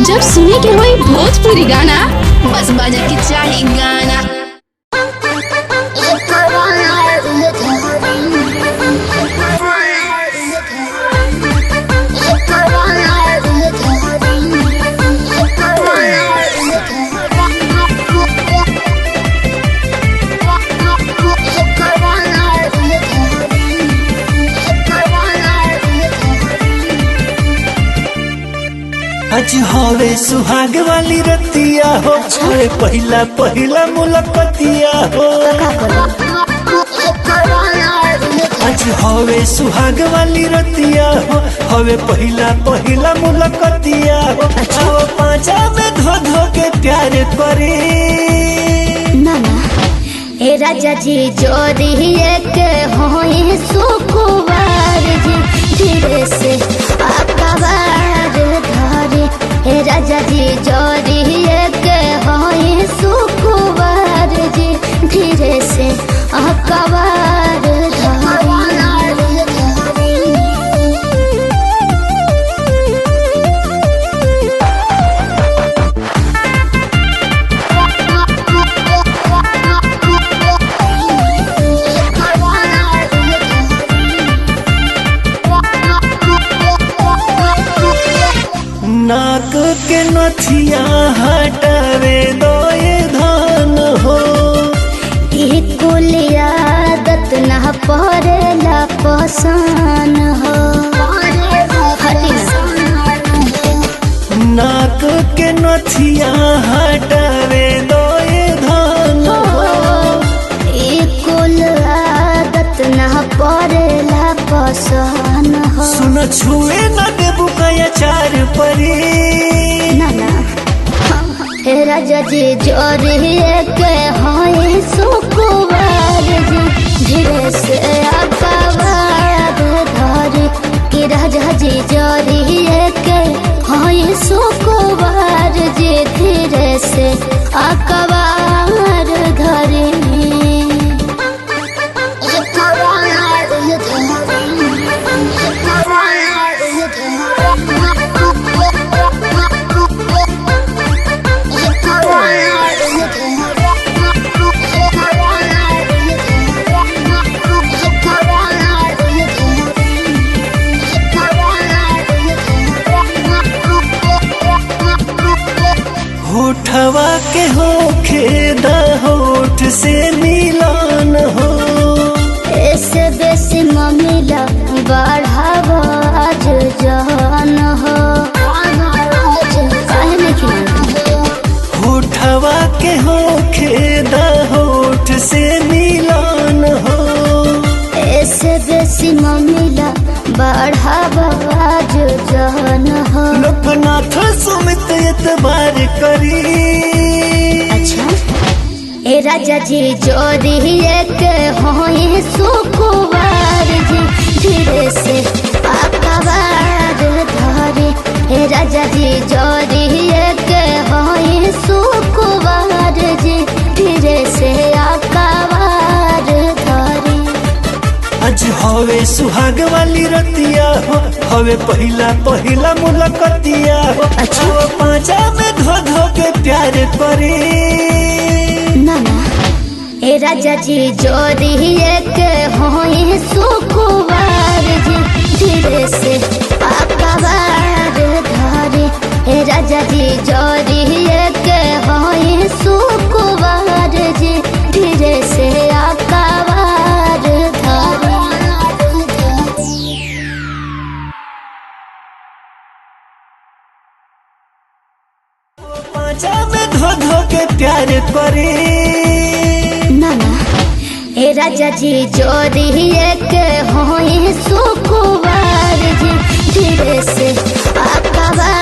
जब सुने के होई भोजपुरी गाना बस बजे के चाही गाना। आज हवे सुहाग वाली रतिया हो, पहिला पहिला मुलाकातिया हो। आज हवे सुहाग वाली रतिया हो, हवे पहिला पहिला मुलाकातिया हो। आओ पांचा में धो धो के प्यार करे नाना ए राजा जी जोरी के होई सुकुवार जी धीरे से आकावार धरे। ए राजा जी जोरी के होई सुकुवार जी धीरे से आकावार नाक के नथिया हटावे दो ये धान हो। कुल आदत न पड़ेला पसान हो। नाक के नथिया हटावे दो ये धान हो। कुल आदत न पड़ेला पसान हो। सुन छुए न देबू कया चार परी नाना हे राजा जी जोरी के होई सुकुवार जी धीरे से आकावार धरे। कि राजा जी जोरी के होई सुकुवार जी धीरे से आकावार धरे। होठवा के होखे द होठ से मिलान हो। ऐसे बेसी ममिला बढ़ावा आज जान हो। होठवा के होखे द होठ से मिलान हो। ऐसे बेसी ममिला बढ़ावा आज जान हो। लोकनाथ सुमित एतबार करी। अच्छा ए राजा जी जोरी के होई सुकुवार जी धीरे से आकावार धरे। ए राजा जी जोरी के होई सुकुवार जी धीरे से आकावार धरे। आज हवे सुहाग वाली रतिया हो, हवे पहिला पहिला मुलाकातिया हो। अच्छा पांचा में धो धो के प्यार करे नाना ए राजा जी जोरी के होई सुकुवार जी धीरे से आकावार धरे। ए राजा जी जोरी के होई सुकुवार जी धीरे से आकावार धरे। पांचा में धो धो के प्यार करे नाना ए राजा जी जोरी के होई सुकुवार जी धीरे से आकावार